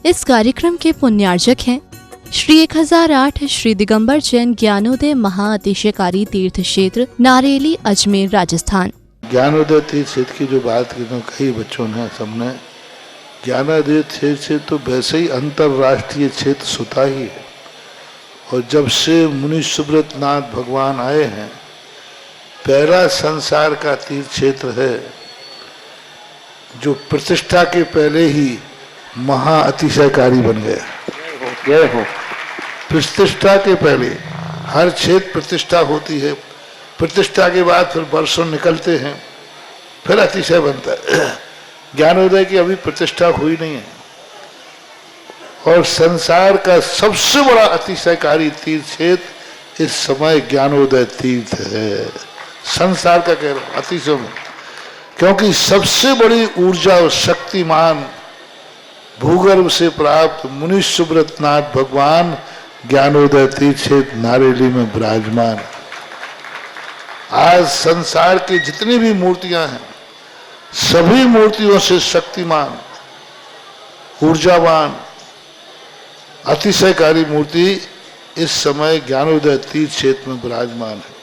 इस कार्यक्रम के पुण्यार्जक हैं श्री 1008 श्री दिगंबर जैन ज्ञानोदय महाअतिशयकारी तीर्थ क्षेत्र नारेली अजमेर राजस्थान। ज्ञानोदय तीर्थ क्षेत्र की जो बात कही बच्चों ने सबने, ज्ञानोदय क्षेत्र तो वैसे ही अंतरराष्ट्रीय क्षेत्र सुता ही है। और जब से मुनि सुब्रत नाथ भगवान आए हैं, पहला संसार का तीर्थ क्षेत्र है जो प्रतिष्ठा के पहले ही महाअतिशयकारी बन गया। प्रतिष्ठा के पहले हर क्षेत्र प्रतिष्ठा होती है, प्रतिष्ठा के बाद फिर वर्षों निकलते हैं, फिर अतिशय बनता है। ज्ञानोदय की अभी प्रतिष्ठा हुई नहीं है। और संसार का सबसे बड़ा अतिशयकारी तीर्थ क्षेत्र इस समय ज्ञानोदय तीर्थ है। संसार का कह रहा हूं अतिशय में, क्योंकि सबसे बड़ी ऊर्जा और शक्तिमान भूगर्भ से प्राप्त मुनि सुब्रत नाथ भगवान ज्ञानोदय तीर्थ क्षेत्र नारेली में विराजमान। आज संसार की जितनी भी मूर्तियां हैं, सभी मूर्तियों से शक्तिमान, ऊर्जावान, अतिशयकारी मूर्ति इस समय ज्ञानोदय तीर्थ क्षेत्र में विराजमान है।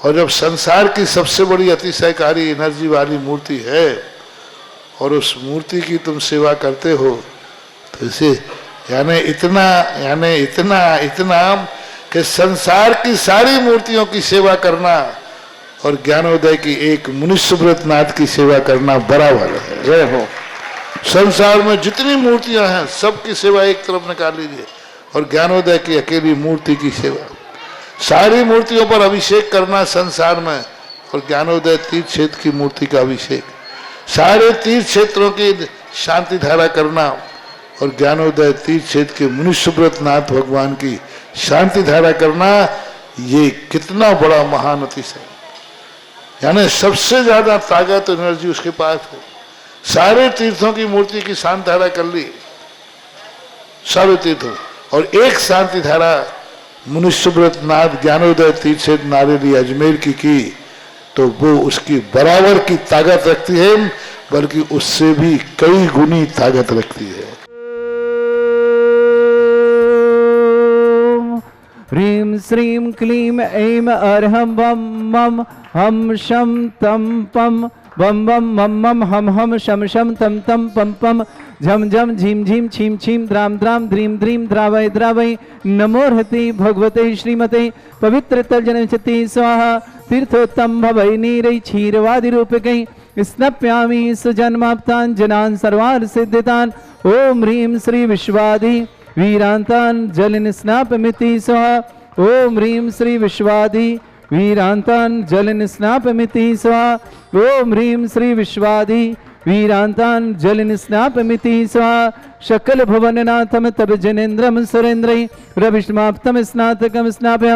और जब संसार की सबसे बड़ी अतिशयकारी एनर्जी वाली मूर्ति है और उस मूर्ति की तुम सेवा करते हो, तो इसे यानी इतना कि संसार की सारी मूर्तियों की सेवा करना और ज्ञानोदय की एक मुनि सुब्रत नाथ की सेवा करना बराबर है। जय हो। संसार में जितनी मूर्तियां हैं सबकी सेवा एक तरफ निकाल लीजिए और ज्ञानोदय की अकेली मूर्ति की सेवा। सारी मूर्तियों पर अभिषेक करना संसार में और ज्ञानोदय तीर्थ क्षेत्र की मूर्ति का अभिषेक, सारे तीर्थ क्षेत्रों की शांति धारा करना और ज्ञानोदय तीर्थ क्षेत्र के मुनि सुब्रत नाथ भगवान की शांति धारा करना, ये कितना बड़ा महान अतिशय। यानी सबसे ज्यादा ताकत एनर्जी उसके पास है। सारे तीर्थों की मूर्ति की शांति धारा कर ली, सारे तीर्थों, और एक शांति धारा मुनि सुब्रत नाथ ज्ञानोदय तीर्थ क्षेत्र नारेली अजमेर की तो वो उसकी बराबर की ताकत रखती है, बल्कि उससे भी कई गुनी ताकत रखती है। ह्रीं श्रीं क्लीं ऐं अर्हं बम मम हम शम तम पम बम बम मम मम हम हम शम शम तम तम पम पम झम झम झीम झीम छीम छीम द्राम द्राम द्रीम द्रीम द्रावय द्रावय नमोर्हति भगवते श्रीमते पवित्र तर्जनचति स्वाहा तीर्थोत्तम भवै नीरै क्षीरवादि रूपकै स्नप्यामि सुजन्माप्तान् जनान् सर्वान् सिद्धितान्। ओम ह्रीं श्री विश्वादि वीरांतान् जलिन स्नापमिति स्वाहा। ओम ह्रीं श्री विश्वादि वीरांतान् जलिन स्नापमिति स्वाहा। ओम ह्रीं श्री विश्वादि वीरांतान् जलिन स्नापमिति स्वाहा। शकल भुवननाथम तब जनेन्द्रम सुरेन्द्रै रविष्माप्तम स्नातकम स्नापय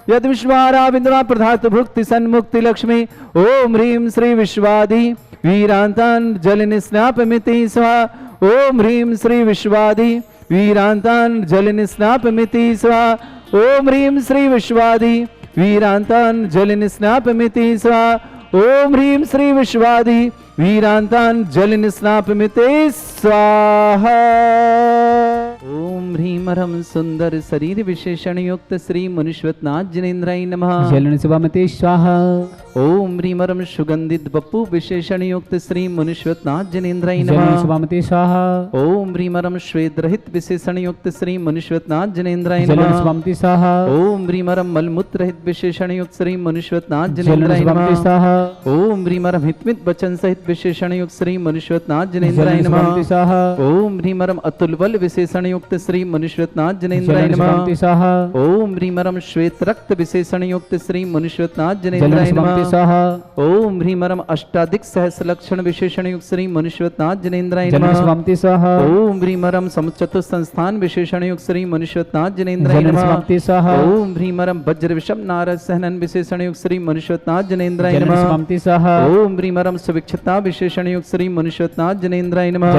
यद विश्वाराविंद्रा प्रधात भुक्ति सन्मुक्ति लक्ष्मी। ओम ह्रीं श्री विश्वादि वीरांतान् जलिन स्नापमिति स्वाहा। ओम ह्रीं श्री विश्वादि वीरांतान् जलिन स्नापमिति स्वाहा। ओम ह्रीं श्री विश्वादि वीरांतान् जलिन स्नापमिति स्वाहा। ओम ह्रीं श्री विश्वादि वीरांतान् जलिन स्नापमिति स्वाहा। ओम ह्रीं हरं सुंदर शरीर विशेषण युक्त श्री मुनीश्वरनाथ जिनेन्द्राय नमः। जलन शिवामते स्वाहा। ओम ह्रीं हरं सुगंधित बप्पु विशेषण युक्त श्री मुनीश्वरनाथ जिनेन्द्राय नमः। जलन शिवामते स्वाहा। ओम ह्रीं हरं श्वेत रहित विशेषण युक्त श्री मुनीश्वरनाथ जिनेन्द्राय नमः। जलन शिवामते स्वाहा। ओम ह्रीं हरं मलमूत्र रहित विशेषण युक्त श्री मुनीश्वरनाथ जिनेन्द्राय नमः। स्वाहा। ओम ह्रीं हरं हितमित वचन सहित विशेषण युक्त श्री मुनीश्वरनाथ जिनेन्द्राय नमः। ओम ह्रीं हरं अतुल बल विशेषण युक्त श्री मुनीश्वरनाथ जिनेन्द्राय नमः। ओम ह्रीं हरं श्वेत रक्त विशेषण युक्त श्री मुनीश्वरनाथ जिनेन्द्राय नमः। ओम ह्रीं हरं अष्टाधिक सहस्र लक्षण विशेषण युक्त श्री मुनीश्वरनाथ जिनेन्द्राय नमः। ओम ह्रीं हरं समुच्चतुर संस्थान विशेषण युक्त श्री मुनीश्वरनाथ जिनेन्द्राय नमः। ओम ह्रीं हरं वज्र विषम नारद सहनन विशेषण युक्त श्री मुनीश्वरनाथ जिनेन्द्राय नमः। ओम ह्रीं हरं सुविक्षता विशेषण युक्त श्री मुनीश्वरनाथ जिनेन्द्राय नमः।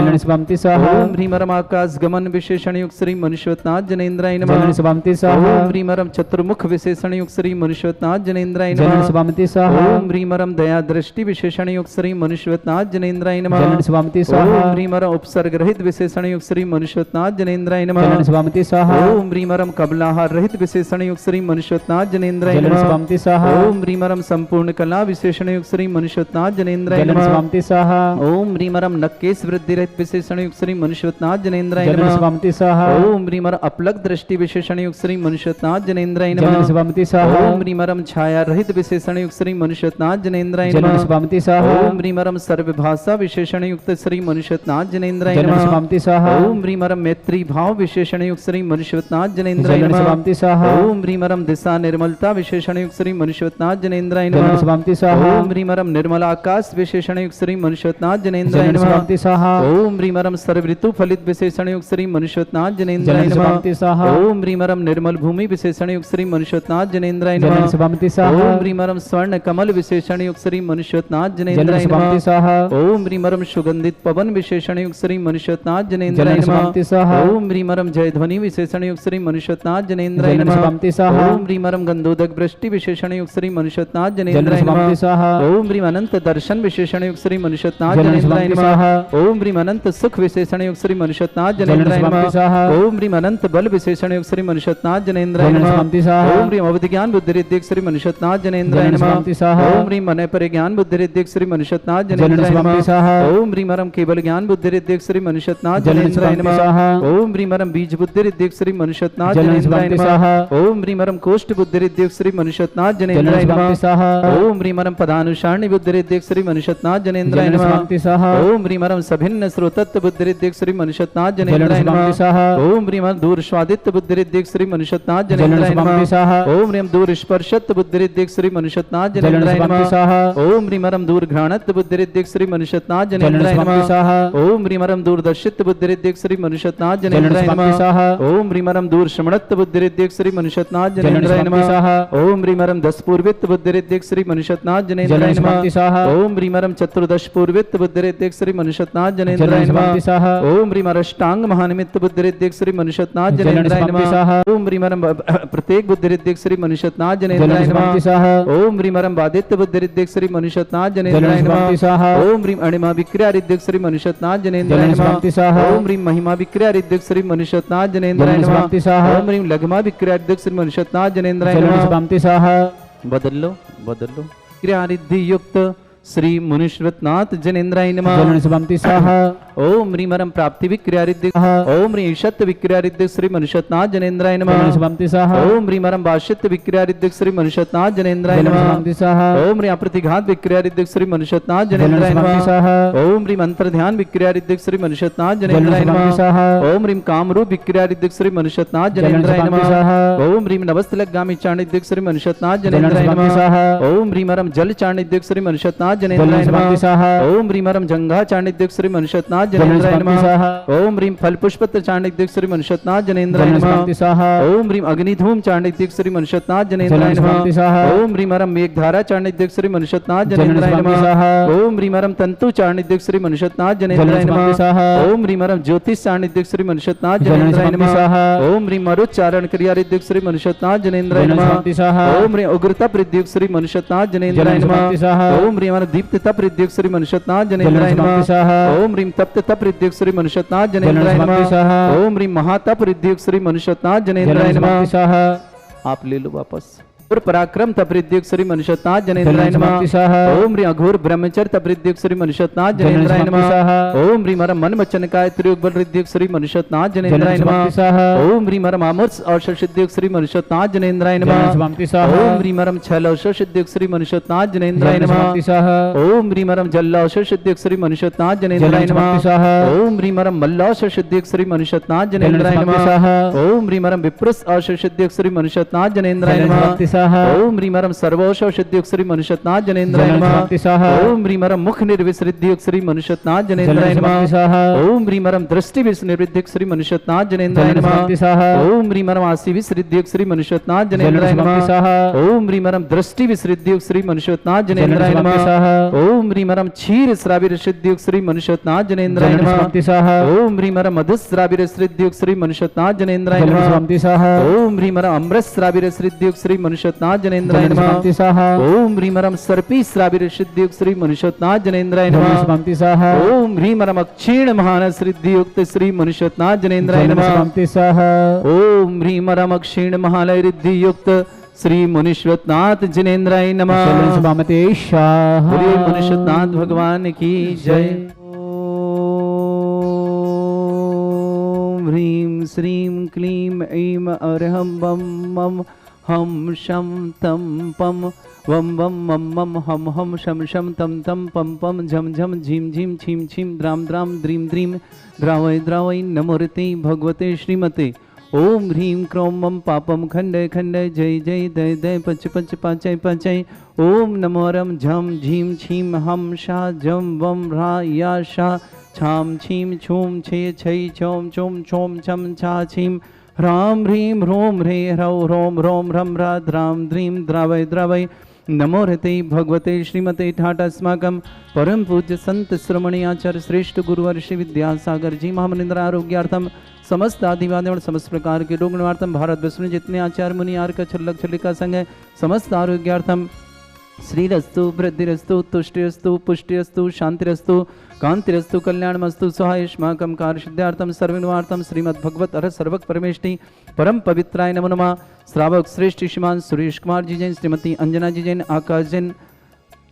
ओम ह्रीं हरं आकाश गमन विशेष विशेषण युक्त श्री मनुष्यवतनाथ जनेन्द्राय नमः। जनन शुभामति स्वाहा ओम ह्रीं मरम चतुर्मुख विशेषण युक्त श्री मनुष्यवतनाथ जनेन्द्राय जनन नमः। शुभामति स्वाहा ओम ह्रीं मरम दया दृष्टि विशेषण युक्त श्री मनुष्यवतनाथ जनेन्द्राय नमः। जनन शुभामति स्वाहा ओम ह्रीं मरम उपसर्ग रहित विशेषण युक्त श्री मनुष्यवतनाथ जनेन्द्राय नमः। जनन शुभामति स्वाहा ओम ह्रीं मरम कबलाहार रहित विशेषण युक्त श्री मनुष्यवतनाथ जनेन्द्राय जनन नमः। शुभामति स्वाहा ओम ह्रीं मरम संपूर्ण कला विशेषण युक्त श्री मनुष्यवतनाथ जनेन्द्राय जनन नमः। शुभामति स्वाहा ओम ह्रीं मरम नक्केश वृद्धि रहित विशेषण युक्त श्री मनुष्यवतनाथ जनेन्द्राय जनन नमः। शुभामति स्वाहा ओम ह्रीं मरम अपलक दृष्टि विशेषण युक्त श्री मनुष्यवतनाथ जनेन्द्राय जनन नमः। शुभामति स्वाहा ओम ह्रीं मरम छाया रहित विशेषण युक्त श्री मनुष्यवतनाथ जनेन्द्राय जनन नमः। शुभामति स्वाहा ओम ह्रीं मरम सर्वभाषा विशेषण युक्त श्री मनुष्यवतनाथ जनेन्द्राय जनन नमः। शुभामति स्वाहा ओम ह्रीं मरम मैत्री भाव विशेषण युक्त श्री मनुष्यवतनाथ जनेन्द्राय जनन नमः। शुभामति स्वाहा ओम ह्रीं मरम दिशा निर्मलता विशेषण युक्त श्री मनुष्यवतनाथ जनेन्द्राय जनन नमः। शुभामति स्वाहा ओम ह्रीं मरम निर्मल आकाश विशेषण युक्त श्री मनुष्यवतनाथ जनेन्द्राय जनन नमः। शुभामति स्वाहा ओम ह्रीं मरम सर्व ऋतु फलित विशेषण युक्त श्री मनुष्यवतनाथ जनेन्द्राय जनन नमः। शुभामति स्वाहा ओम ह्रीं मरम निर्मल भूमि विशेषण युक्त श्री मनुष्यवतनाथ जनेन्द्राय जनन नमः। शुभामति स्वाहा ओम ह्रीं मरम स्वर्ण कमल विशेषण युक्त श्री मनुष्यवतनाथ जनन जनेन्द्राय शुभामति नमः। स्वाहा ओम ह्रीं मरम सुगंधित पवन विशेषण युक्त श्री मनुष्यवतनाथ जनेन्द्राय जनन नमः। शुभामति स्वाहा ओम ह्रीं मरम जय ध्वनि विशेषण युक्त श्री मनुष्यवतनाथ जनेन्द्राय जनन नमः। शुभामति स्वाहा ओम ह्रीं मरम गंधोदक वृष्टि विशेषण युक्त श्री मनुष्यवतनाथ जनन जनेन्द्राय शुभामति नमः। स्वाहा ओम ह्रीं अनंत दर्शन विशेषण युक्त श्री मनुष्यवतनाथ जनन जनेन्द्राय शुभामति नमः। स्वाहा ओम ह्रीं अनंत सुख विशेषण युक्त श्री मनुष्यवतनाथ जनन जनेन्द्राय शुभामति नमः। स्वाहा ओम ह्रीं अनंत बल विशेषण युक्त श्री मनुष्यवतनाथ जनेन्द्राय जनन नमः। शुभामति स्वाहा ओम ह्रीं अवधि ज्ञान बुद्धि रिद्धिक श्री मनुष्यवतनाथ जनेन्द्राय जनन नमः। शुभामति स्वाहा ओम ह्रीं मन पर ज्ञान बुद्धि रिद्धिक श्री मनुष्यवतनाथ जनन जनेन्द्राय शुभामति नमः। स्वाहा ओम ह्रीं मरम केवल ज्ञान बुद्धि रिद्धिक श्री मनुष्यवतनाथ जनन जनेन्द्राय शुभामति नमः। स्वाहा ओम ह्रीं मरम बीज बुद्धि रिद्धिक श्री मनुष्यवतनाथ जनन जनेन्द्राय शुभामति नमः। स्वाहा ओम ह्रीं मरम कोष्ठ बुद्धि रिद्धिक श्री मनुष्यवतनाथ जनन जनेन्द्राय नमः। शुभामति स्वाहा ओम ह्रीं मरम पदानुसारणी बुद्धि रिद्धिक श्री मनुष्यवतनाथ जनेन्द्राय जनन नमः। शुभामति स्वाहा ओम ह्रीं मरम सभिन्न श्रोतत्व बुद्धि रिद्धिक श्री मनुष्यवतनाथ जनन जनेन्द्राय शुभामति नमः। स्वाहा ओम ह्रीं मरम दूर स्वादित्व बुद्धि रिद्धिक श्री मनुष्यवतनाथ जनन जनेन्द्राय शुभामति नमः। स्वाहा ओम ह्रीं दूर स्पर्शत्व बुद्धि रिद्धिक श्री मनुष्यवतनाथ जनन जनेन्द्राय शुभामति नमः। स्वाहा ओम ह्रीं मरम दूर घ्राणत्व बुद्धि रिद्धिक श्री मनुष्यवतनाथ जनन जनेन्द्राय शुभामति नमः। स्वाहा ओम ह्रीं मरम दूरदर्शित्व बुद्धि रिद्धिक श्री मनुष्यवतनाथ जनन जनेन्द्राय शुभामति नमः। स्वाहा ओम ह्रीं मरम दूर श्रमणत्व बुद्धि रिद्धिक श्री मनुष्यवतनाथ जनन जनेन्द्राय शुभामति नमः। स्वाहा ओम ह्रीं मरम दस पूर्वित्व बुद्धि रिद्धिक श्री मनुष्यवतनाथ जनेन्द्राय जनन नमः। शुभामति स्वाहा ओम ह्रीं मरम चतुर्दश पूर्वित्व बुद्धि रिद्धिक श्री मनुष्यवतनाथ जनेन्द्राय जनन नमः। शुभामति स्वाहा ओम ह्रीं मरम अष्टांग महानिमित्त बुद्धि रिद्धिक श्री मनुष्यवतनाथ जनन जनेन्द्राय शुभामति नमः। स्वाहा ओम ह्रीं मरम प्रत्येक बुद्धि रिद्धिक श्री मनुष्यवतनाथ जनन जनेन्द्राय शुभामति नमः। स्वाहा ओम ह्रीं मरम बादित्य बुद्धि रिद्धिक श्री मनुष्यवतनाथ जनन जनेन्द्राय शुभामति नमः। स्वाहा ओम ह्रीं अणिमा विक्रिया रिद्धिक श्री मनुष्यवतनाथ जनेन्द्राय जनन नमः। शुभामति स्वाहा ओम ह्रीं महिमा विक्रिया रिद्धिक श्री मनुष्यवतनाथ जनेन्द्राय जनन नमः। शुभामति स्वाहा ओम ह्रीं लघमा विक्रिया रिद्धिक श्री मनुष्यवतनाथ जनेन्द्राय जनन नमः। शुभामति स्वाहा बदल लो क्रिया रिद्धि युक्त श्री मनुष्यवतनाथ जनेन्द्राय नमः। जनन शुभामति स्वाहा ओम ह्रीं मरम प्राप्ति विक्रिया रिद्धिक ओम ह्रीं ईशत्व विक्रिया रिद्धिक श्री मनुष्यवतनाथ जनेन्द्राय जनन नमः। शुभामति स्वाहा ओम ह्रीं मरम भाष्यत्व विक्रिया रिद्धिक श्री मनुष्यवतनाथ जनेन्द्राय जनन नमः। शुभामति स्वाहा ओम ह्रीं अप्रतिघात विक्रिया रिद्धिक श्री मनुष्यवतनाथ जनन जनेन्द्राय शुभामति नमः। स्वाहा ओम ह्रीं अंतर्ध्यान विक्रिया रिद्धिक श्री मनुष्यवतनाथ जनन जनेन्द्राय शुभामति नमः। स्वाहा ओम ह्रीं कामरूप विक्रिया रिद्धिक श्री मनुष्यवतनाथ जनन जनेन्द्राय शुभामति नमः। स्वाहा ओम ह्रीं नवस्तलक गामी चाणिद्यक श्री मनुष्यवतनाथ जनन जनेन्द्राय शुभामति नमः। स्वाहा ओम ह्रीं मरम जल चाणिद्यक श्री मनुष्यवतनाथ जनन जनेन्द्राय शुभामति नमः। स्वाहा ओम ह्रीं मरम जंघा चाणिद्यक श्री मनुष्यवतनाथ जनन जनेन्द्राय शुभामति नमः। स्वाहा ओम ह्रीं फल पुष्पत्र चाणिद्यक श्री मनुष्यवतनाथ जनेन्द्राय जनन नमः। शुभामति स्वाहा ओम ह्रीं अग्निधूम चाणिद्यक श्री मनुष्यवतनाथ जनेन्द्राय जनन नमः। शुभामति स्वाहा ओम ह्रीं मरम मेघधारा चाणिद्यक श्री मनुष्यवतनाथ जनन जनेन्द्राय शुभामति नमः। स्वाहा ओम ह्रीं मरम तंतु चाणिद्यक श्री मनुष्यवतनाथ जनन जनेन्द्राय शुभामति नमः। स्वाहा ओम ह्रीं मरम ज्योतिष चाणिद्यक श्री मनुष्यवतनाथ जनन जनेन्द्राय शुभामति नमः। स्वाहा ओम ह्रीं मरुच्चारण क्रिया रिद्धिक श्री मनुष्यवतनाथ जनेन्द्राय जनन नमः। शुभामति स्वाहा ओम ह्रीं उग्रता प्रद्युक श्री मनुष्यवतनाथ जनेन्द्राय जनन नमः। शुभामति स्वाहा ओम ह्रीं मरम दीप्तता प्रद्युक श्री मनुष्यवतनाथ जनन जनेन्द्राय शुभामति नमः। स्वाहा ओम ह्रीं तप्तता प्रद्युक श्री मनुष्यवतनाथ जनन जनेन्द्राय शुभामति नमः। स्वाहा ओम ह्रीं महातप प्रद्युक श्री मनुष्यवतनाथ जनेन्द्राय जनन नमः। शुभामति स्वाहा आप ले लो वापस। और पराक्रम तपरिद्युक श्री मनुष्यवतनाथ जनेन्द्राय जनन नमः। शुभामति स्वाहा ओम ह्रीं अघोर ब्रह्मचर्य तपरिद्युक श्री मनुष्यवतनाथ जनन जनेन्द्राय शुभामति नमः। स्वाहा ओम ह्रीं मरम मन वचन काय त्रियुग बल रिद्युक श्री मनुष्यवतनाथ जनन जनेन्द्राय नमः। शुभामति स्वाहा ओम ह्रीं मरम अमृत औषध सिद्धिक श्री मनुष्यवतनाथ जनेन्द्राय जनन नमः। शुभामति स्वाहा ओम ह्रीं मरम छल औषध सिद्धिक श्री मनुष्यवतनाथ जनेन्द्राय जनन नमः। शुभामति स्वाहा ओम ह्रीं मरम जल औषध सिद्धिक श्री मनुष्यवतनाथ जनेन्द्राय जनन नमः। शुभामति स्वाहा ओम ह्रीं मरम मल्ल औषध सिद्धिक श्री मनुष्यवतनाथ जनन जनेन्द्राय शुभामति नमः। स्वाहा ओम ह्रीं मरम विप्रस औषध सिद्धिक श्री मनुष्यवतनाथ जनेन्द्राय जनन नमः। शुभामति स्वाहा ओम ह्रीमरम सर्वोषव सिद्धियुक्त श्री मनुष्यनाथ जनेन्द्राय जलन नमः समाप्ति स्वाहा ओम ह्रीमरम मुख निर्विसृद्धियुक्त श्री मनुष्यनाथ जनेन्द्राय जलन समाप्ति नमः स्वाहा ओम ह्रीमरम दृष्टि विनिर्विद्युक्त श्री मनुष्यनाथ जनेन्द्राय जलन नमः समाप्ति स्वाहा ओम ह्रीमरम आसी विसृद्धियुक्त श्री मनुष्यनाथ जलन जनेन्द्राय समाप्ति नमः स्वाहा ओम ह्रीमरम दृष्टि विसृद्धियुक्त श्री मनुष्यनाथ जलन जनेन्द्राय समाप्ति नमः स्वाहा ओम ह्रीमरम क्षीर श्राविर सिद्धियुक्त श्री मनुष्यनाथ जनेन्द्राय जलन नमः समाप्ति स्वाहा ओम ह्रीमरम मधुश्राविर सिद्धियुक्त श्री मनुष्यनाथ जनेन्द्राय जलन नमः समाप्ति स्वाहा ओम ह्रीमरम अमृत श्राविर सिद्धियुक्त श्री मनुष्यनाथ जनेन्द्राय जलन नमः समाप्ति स्वाहा ओम ह्रीमरम सर्पी श्राविर सिद्धियुक्त श्री मनुष्यनाथ जनेन्द्राय जलन नमः समाप्ति स्वाहा ओम ह्रीमरम क्षीण महान सिद्धियुक्त श्री मनुष्यनाथ जनेन्द्राय जलन नमः समाप्ति स्वाहा ओम ह्रीमरम क्षीण महालय रिद्धियुक्त श्री मनुष्यनाथ जनेन्द्राय नमः जलन समाप्ति स्वाहा बोलिए मनुष्यनाथ भगवान की जय। ओम ह्रीं श्रीं क्लीं ऐं अरहं बम मम हम शम तम पम वम वम मम मम हम हम शम शम तम तम पम पम झम झम झीम झीम छीम छीम द्राम द्राम द्रीम द्रीम द्रावय द्रावय नमोरते भगवते श्रीमते ओम ह्रीं क्रों मम पापम खंडय खंडय जय जय दय दय पच पच पाचय पाचय ओम नमोरम झम झीम छीम हम शा जम वम रा या शा छाम छीम छूम छे छै छौम छुम छोम छम छा छीम ह्रां ह्रीं ह्रों ह्रे ह्रौ ह्रों ह्रों ह्रं ह्रा द्रां द्रीं द्रावय द्रावय नमो रते भगवते श्रीमते ठाट अस्माकं परम पूज्य संत श्रमणी आचार्य श्रेष्ठ गुरुवर श्री विद्यासागर जी महामनिंद्र आरोग्यार्थम समस्त आदिवादी समस्त प्रकार के रोग निवार्थम भारत विश्व में जितने आचार्य मुनि आर्क छल्लक छल्लिका संघ है समस्त आरोग्यार्थम श्रीरस्तु वृद्धिरस्तु तुष्टिरस्तु पुष्टिरस्तु शांतिरस्तु कांतिरस्तु कल्याणमस्तु सहायष्माकं कार्यसिद्ध्यार्थम सर्वनिवार्थम श्रीमद्भगवत अर सर्वक परमेष्टि परम पवित्राय नमो नमः। श्रावक श्रेष्ठ श्रीमान सुरेश कुमार जी जैन, श्रीमती अंजना जी जैन, आकाश जैन,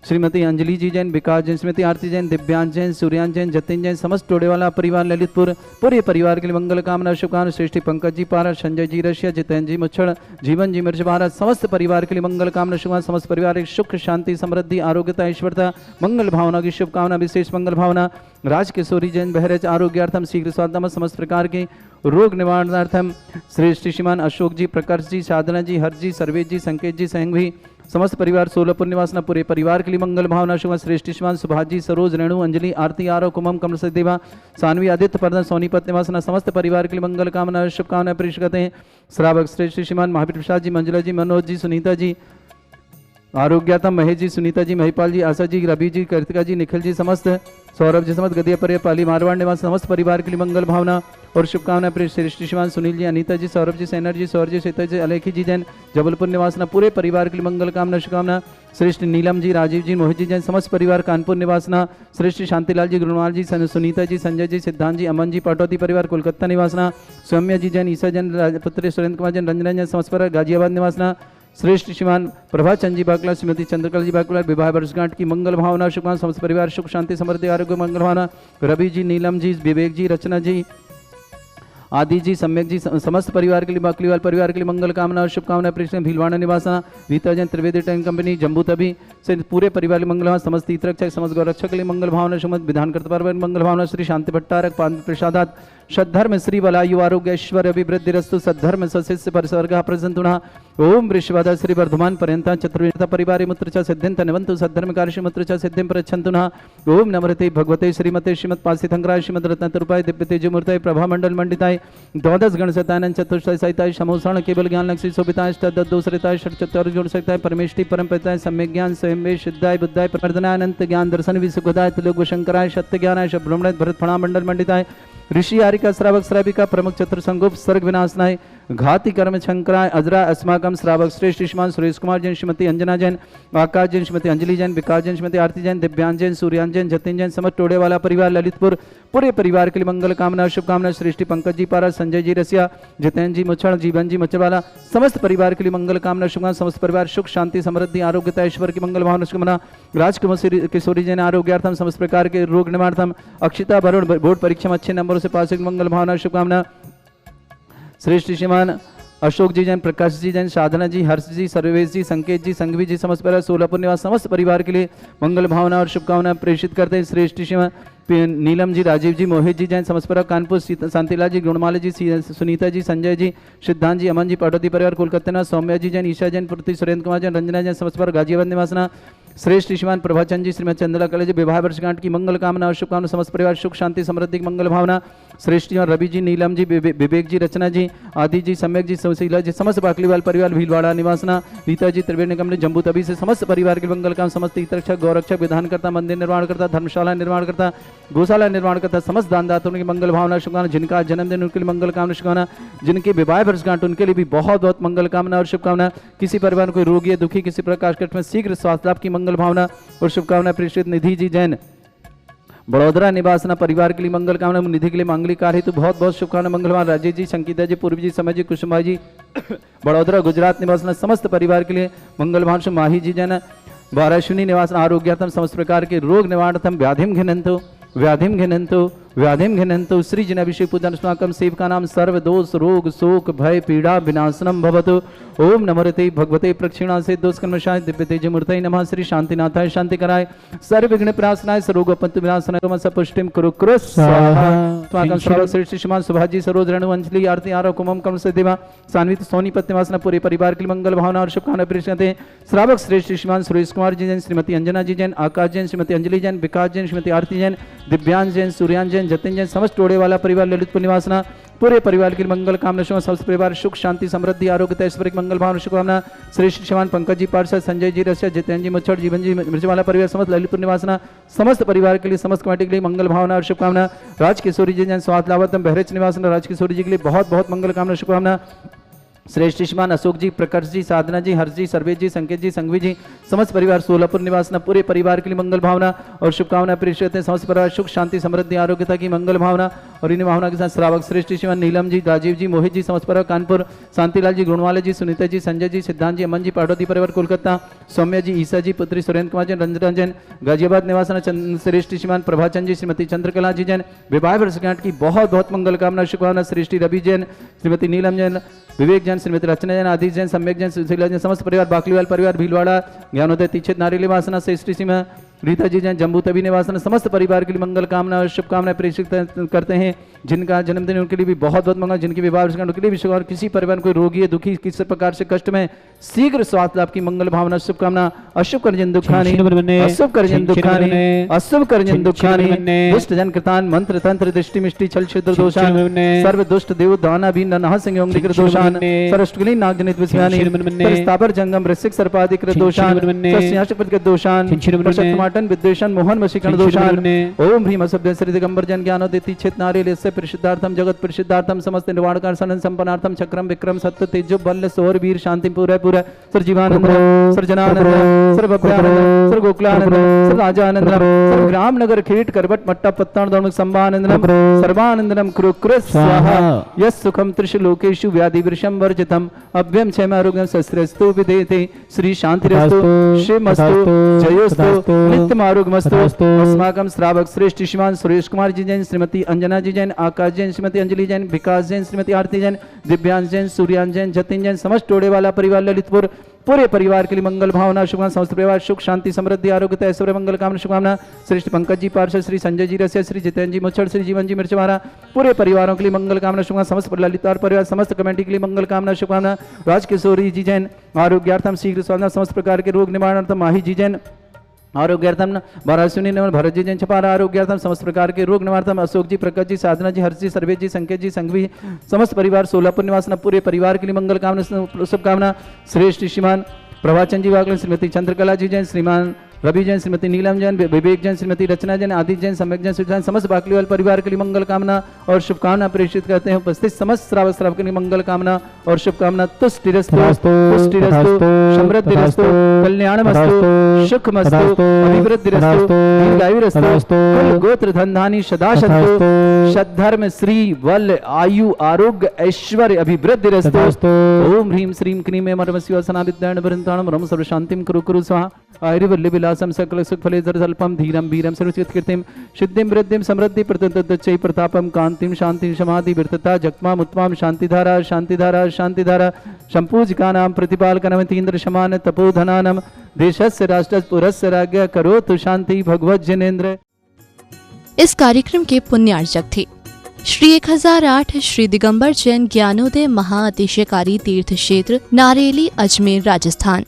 श्रीमती अंजलि जी जैन, विकास जैन, श्रीमती आरती जैन, दिव्यांश जैन, सूर्यान जैन, जतिन जैन, समस्त टोडेवाला परिवार ललितपुर पूरे परिवार के लिए मंगल कामना शुभकामना। श्रेष्ठी पंकज जी पारा, संजय जी रशिया, जितेंद्र जी मुच्छड़, जीवन जी मिर्च भारत, समस्त परिवार के लिए मंगल कामना शुभकामना। समस्त परिवार एक सुख शांति समृद्धि आरोग्यता ईश्वरता मंगल भावना की शुभकामना। विशेष मंगल भावना राज किशोरी जैन बहरच आरोग्यार्थम शीघ्र स्वास्थ्य समस्त प्रकार के रोग निवारणार्थम श्रेष्ठ श्रीमान अशोक जी, प्रकाश जी, साधना जी, हर जी, सर्वेश जी, संकेत जी, संघवी समस्त परिवार सोलपुर निवासना पूरे परिवार के लिए मंगल भावना शुभ। श्रेष्ठ श्रीमान सुभाष जी, सरोज, रेणु, अंजलि, आरती, आरव, कुमम, कमल सदेवा, सानवी, आदित्य, पर्दा, सोनीपत निवासना समस्त परिवार के लिए मंगल कामना शुभकामना प्रेष करते हैं। श्रावक श्रेष्ठ श्रीमान महावीर प्रसाद जी, मंजुला जी, मनोज जी, सुनीता जी आरोग्यता, महेश जी, सुनीता जी, महिपाल जी, आशा जी, रवि जी, कृतिका जी, निखिल जी, समस्त सौरभ जी, समस्त गदिया पर पाली मारवाड़ निवास समस्त परिवार के लिए मंगल भावना और शुभकामना प्रेष। श्रेष्ठ श्रीमान सुनील जी, अनीता जी, सौरभ जी, सैनर जी, सौर जी, सीता जी, अलेखी जी जैन जबलपुर निवासना पूरे परिवार के लिए मंगल कामना शुभकामना। श्रेष्ठ नीलम जी, राजीव जी, मोहित जी जैन समस्त परिवार कानपुर निवासना। श्रेष्ठ शांतिलाल जी, गुरुनाल जी, सुनीता जी, संजय जी, सिद्धांत जी, अमन जी, पाटौती परिवार कोलकाता निवासना। सौम्य जी जैन, ईसा जैन, पुत्र सुरेंद्र कुमार जैन, रंजन जैन समस्त परिवार गाजियाबाद निवासना। श्रेष्ठ श्रीमान प्रभाचंद जी बाकला, श्रीमती चंद्रकला जी बाकला विवाह वर्षगांठ की मंगल भावना शुभकामना। समस्त परिवार सुख शांति समृद्धि आरोग्य मंगल भावना। रवि जी, नीलम जी, विवेक जी, रचना जी, आदि जी, सम्यक जी समस्त परिवार के लिए बाकलीवाल परिवार के लिए मंगल कामना और शुभकामना प्रेष। भीलवाड़ा निवासना वीता जैन, त्रिवेदी टैंक कंपनी जम्बू तभी से पूरे परिवार के लिए मंगल भावना। समस्त हितरक्षक समस्त गौरक्षक के लिए मंगल भावना शुभ। विधानकर्ता परिवार मंगल भावना। श्री शांति भट्टारक पाद प्रसादात सद्धर्म श्री बलायु आरोग्य ऐश्वर्य अभिवृद्धिरस्तु सद्धर्म सशिष्य परिसर्ग प्रसंतुना। ओम वृषभाद श्री वर्धमान पर्यंता चतुर्विधता परिवारे मुत्र च सिद्धिं तनवन्तु सद्धर्म कार्यशि मुत्र च सिद्धिं प्रच्छन्तुना। ओम नमृते भगवते श्रीमते श्रीमत् पासिथंकराय श्रीमद् रत्नतरूपाय दिव्य तेजमूर्ताय प्रभा मंडल मंडिताय द्वादश गण सतानन चतुष्टय सहिताय समोषण केवल ज्ञान लक्ष्मी शोभिताय अष्टदोषरिताय षट्चत्वार गुण सहिताय परमेष्टि परम पिताय सम्यक ज्ञान स्वयं वे सिद्धाय बुद्धाय प्रवर्धनानंत ज्ञान दर्शन विसुखदाय त्रिलोक शंकराय सत्य ज्ञानाय ब्रह्मण भरत फणा मंडल मंडिताय ऋषि आरिका श्रावक श्राविका प्रमुख चतुर संगोप सर्ग विनाशनाय घाति कर्म शंकराय अजरा अस्माकम श्रावक श्रेष्ठ श्रीमान सुरेश कुमार जैन, श्रीमती अंजना जैन, आकाश जैन, श्रीमती अंजलि जैन, विकास जैन, श्रीमती आरती जैन, दिव्यांश जैन, सूर्यान जैन, जतिन जैन समस्त टोडे वाला परिवार ललितपुर पूरे परिवार के लिए मंगल कामना शुभकामना। श्रेष्ठी पंकज जी पारा, संजय जी रसिया, जितेंद्र जी मुच्छड़, जीवन जी मुच्छवाला समस्त परिवार के लिए मंगल कामना शुभकामना। समस्त परिवार सुख शांति समृद्धि आरोग्यता ईश्वर की मंगल भावना शुभकामना। राजकुमार किशोरी जैन आरोग्यार्थम समस्त प्रकार के रोग निवारणार्थम। अक्षिता वरुण बोर्ड परीक्षा में अच्छे नंबरों से पास मंगल भावना शुभकामना। श्रेष्ठ श्रीमान अशोक जी जैन, प्रकाश जी जैन, साधना जी, हर्ष जी, सर्वेश जी, संकेत जी, संघवी जी, समस्त परिवार सोलापुर निवास समस्त परिवार के लिए मंगल भावना और शुभकामनाएं प्रेषित करते हैं। श्रेष्ठ शिव नीलम जी, राजीव जी, मोहित जी जैन, समस्त परिवार कानपुर, शांतिलाल जी, गुणमाला जी, सुनीता जी, संजय जी, सिद्धांत जी, अमन जी, पाटोदी परिवार कोलकाता निवास, सौम्या जी जैन, ईशा जैन, पृथ्वी, सुरेंद्र कुमार जैन, रंजना जैन, समस्त परिवार गाजियाबाद निवासना, श्रेष्ठ श्रीमान प्रभाचंद जी, श्रीमती चंद्रला कले जी, विवाह वर्षगांठ की मंगल कामना और शुभकामना, समस्त परिवार सुख शांति समृद्धि की मंगल भावना। श्रेष्ठ जी रवि जी, नीलम जी, विवेक जी, रचना जी, आदि जी, सम्यक जी, सुशीला जी, समस्त बाकलीवाल परिवार भीलवाड़ा निवासना, रीता जी, त्रिवेणी कमले, जम्बू तभी से समस्त परिवार के मंगल काम, समस्त हितरक्षक, गौरक्षक, विधानकर्ता, मंदिर निर्माण करता, धर्मशाला निर्माण करता, गौशाला निर्माण करता, समस्त दान दाताओं की मंगल भावना शुभकामना। जिनका जन्मदिन उनके लिए मंगल कामना शुभकामना, जिनके विवाह वर्षगांठ उनके लिए भी बहुत बहुत मंगल कामना और शुभकामना। किसी परिवार कोई रोगी है, दुखी, किसी प्रकार कष्ट में शीघ्र स्वास्थ्य लाभ की मंगल भावना और शुभकामना। प्रेषित निधि जी जैन, बड़ौदरा निवासना परिवार के लिए मंगल कामना, निधि के लिए मांगलिक कार्य हेतु बहुत बहुत शुभकामना मंगलवार। राजेश जी, संगीता जी, पूर्वी जी, समय जी, कुसुमा जी, बड़ौदरा गुजरात निवासना समस्त परिवार के लिए मंगल भावना। माही जी जैन, वाराशुनी निवासना आरोग्यार्थम समस्त प्रकार के रोग निवारणार्थम व्याधिम घिनंतु व्याधिम घिनंतु व्याधिम घिनंतु श्री जन अभिषेक पूजन अस्माकं सेवका नाम सर्व दोष रोग शोक भय पीड़ा विनाशनम भवतु। ओम नमोते भगवते प्रक्षिणा से दोष कर्मशाय दिव्य तेज मूर्तये नमः। श्री शांतिनाथाय शांति कराय सर्व विघ्न प्रणाशनाय सरोग पंत विनाशनाय तम सपुष्टिम कुरु कुरु स्वाहा। अस्माकं सर्व श्रेष्ठ श्रीमान सुभाजी सरोज रेणु अंजलि आरती आरो कुमम कम से देवा सान्वित सोनी पत्निवासना पूरे परिवार के लिए मंगल भावना और शुभकामना प्रेषित हैं। श्रावक श्रेष्ठ श्रीमान सुरेश कुमार जी जैन, श्रीमती अंजना जी जैन, आकाश जैन, श्रीमती अंजलि जैन, विकास जैन, श्रीमती आरती जैन, दिव्यांश जैन, सूर्यांश जैन, जतिन जैन, समस्त टोड़े वाला परिवार ललितपुर निवासना पूरे परिवार के लिए मंगल कामना शुभ समस्त परिवार सुख शांति समृद्धि आरोग्य ऐश्वर्य मंगल भावना शुभकामना। श्रेष्ठ शिवान पंकज जी, पार्षद संजय जी, रसिया, जितेंद्र जी, मुच्छड़, जीवन जी, मिर्चवाला परिवार समस्त ललितपुर निवासना समस्त परिवार के लिए समस्त कमेटी के लिए मंगल भावना और शुभकामना। राजकिशोरी जी जैन, स्वाद लावतम बहरेच निवासना राजकिशोरी जी के लिए बहुत बहुत मंगल कामना शुभकामना। श्रेष्ठ श्रीमान अशोक जी, प्रकर्ष जी, साधना जी, हर्ष जी, सर्वेश जी, संकेत जी, संघवी जी, समस्त परिवार सोलापुर निवासना पूरे परिवार के लिए मंगल भावना और शुभकामना प्रेषित हैं। समस्त परिवार सुख शांति समृद्धि आरोग्यता की मंगल भावना और इन भावना के साथ श्रावक श्रेष्ठ श्रीमान नीलम जी, राजीव जी, मोहित जी, समस्त परिवार कानपुर, शांतिलाल जी, गुणवाला जी, सुनीता जी, संजय जी, सिद्धांत जी, अमन जी, पाटोदी परिवार कोलकाता, सौम्या जी, ईसा जी, पुत्री सुरेंद्र कुमार जैन, रंजना जैन, गाजियाबाद निवासना, श्रेष्ठ श्रीमान प्रभाचंद जी, श्रीमती चंद्रकला जी जैन, विवाह वर्षगांठ की बहुत बहुत मंगल कामना शुभकामना। श्रेष्ठ रवि जैन, श्रीमती नीलम जैन, विवेक जैन, श्रीमती रचना जैन, आदि जैन, सम्यक जैन, सुशीला जैन, समस्त परिवार बाकलीवाल परिवार भीलवाड़ा ज्ञानोदय तीक्षित नारेली वासना से श्री सीमा रीता जी जैन, जम्बू तभी निवासना समस्त परिवार के लिए मंगल कामना और शुभकामनाएं प्रेषित करते हैं। जिनका जन्मदिन उनके लिए भी बहुत बहुत मंगल, जिनकी विवाह वर्षगांठ उनके लिए भी शुभ। किसी परिवार कोई रोगी है, दुखी, किसी प्रकार से कष्ट में शीघ्र स्वास्थ्य लाभ की मंगल भावना शुभकामना। अशुभ कर्जन दुखानी, अशुभ कर्जन दुखानी, अशुभ कर्जन दुखानी, दुष्ट जन कृतान मंत्र तंत्र दृष्टि मिष्टि छल छिद्र दोषान, सर्व दुष्ट देव दाना भी नह सिंह ओंग्रिकृ दोषान, सरष्टुली नाग जनित विस्यानि, परिस्तापर जंगम ऋषिक सर्पादिकृत दोषान, सस्याशपद दोषान, प्रशक्तमाटन विद्वेषण मोहन वशीकरण दोषान। ओम ह्रीम असभ्य श्री दिगंबर जन ज्ञानोदिति छित नारेल से परिशुद्धार्थम जगत परिशुद्धार्थम समस्त निर्वाणकार सनन संपन्नार्थम चक्रम विक्रम सत्य तेजो बल सौर वीर शांति पूरा पूरा सर्वजीवानंद सर्वजनानंद सर्वभव्यानंद सर्वगोकुलानंद सर्वराजानंद सर्वग्राम नगर खेट करवट मट्टा पत्तान दोनों संभानंदनम सर्वानंदनम कुरु कुरु स्वाहा। यस् सुखम त्रिषु लोकेषु व्याधि विषम वर्जितम अभ्यम क्षेम आरोग्यम शस्त्रस्तु विदेते श्री शांतिरस्तु शिवमस्तु जयोस्तु नित्यम आरोग्यमस्तु। अस्माकं श्रावक श्रेष्ठ श्रीमान सुरेश कुमार जी जैन, श्रीमती अंजना जी जैन, आकाश जैन, श्रीमती अंजलि जैन, विकास जैन, श्रीमती आरती जैन, दिव्यांश जैन, सूर्यांश जैन, जतिन जैन, समस्त टोड़े वाला परिवार ललितपुर पूरे परिवार के लिए मंगल भावना शुभकामना। समस्त परिवार सुख शांति समृद्धि आरोग्य ऐश्वर्य मंगल कामना शुभकामना। श्रेष्ठ पंकज जी, पार्षद श्री संजय जी, रसिया, श्री जितेंद्र जी, मुच्छड़, श्री जीवन जी, मिर्चवाड़ा पूरे परिवारों के लिए मंगल कामना शुभकामना। समस्त ललितार परिवार समस्त कमेटी के लिए मंगल कामना शुभकामना। राजकिशोरी जी जैन आरोग्यार्थम शीघ्र स्वास्थ्य समस्त प्रकार के रोग निवारणार्थम माही जी जैन आरोग्यार्थम वाराणसी भरत जी जैन छपारा आरोग्यार्थम समस्त प्रकार के रोग निवारणार्थम अशोक जी, प्रकाश जी, साधना जी, हर्ष जी, सर्वेश जी, संकेत जी, संघवी समस्त परिवार सोलापुर निवासना पूरे परिवार के लिए मंगल कामना शुभकामना। श्रेष्ठ श्रीमान प्रभाचंद जी वागलन, श्रीमती चंद्रकला जी जैन, श्रीमान रवि जैन, श्रीमती नीलम जैन, विवेक जैन, श्रीमती रचना जैन, आदि जैन, सम्यक जैन, सुजान समस्त बाकलीवाल परिवार के लिए मंगल कामना और शुभकामना प्रेषित करते हैं। उपस्थित समस्त श्रावक श्रावक के लिए मंगल कामना और शुभकामना। तुष्टिरस्तु पुष्टिरस्तु समृद्धिरस्तु कल्याणमस्तु सुखमस्तु अभिवृद्धिरस्तु दीर्घायुरस्तु कुल गोत्र धनधानी सदा सन्तु सद्धर्म श्री वल आयु आरोग्य ऐश्वर्य अभिवृद्धिरस्तु। ओम ह्रीम श्रीम क्लीम मर्म शिव सना विद्याण वृंदाणम रम सर्व शांतिम कुरु कुरु स्वाहा। आयुर्वल्लभ विलासम सकल सुख फले जल्पम धीरम वीरम सर्वचित कीर्तिम सिद्धिम वृद्धिम समृद्धि प्रतुतच्चै प्रतापम कांतिम शांति समाधि विरतता जगमाम उत्तमाम शांतिधारा शांतिधारा शांतिधारा संपूजिकानां प्रतिपालकनमतीन्द्र समान तपोधनानम देशस्य राष्ट्रस्य पुरस्य राज्ञ करोतु शांति भगवत जनेन्द्र। इस कार्यक्रम के पुण्यार्चक थे श्री 1008 श्री दिगंबर जैन ज्ञानोदय महाअतिशयकारी तीर्थ क्षेत्र नारेली, अजमेर, राजस्थान।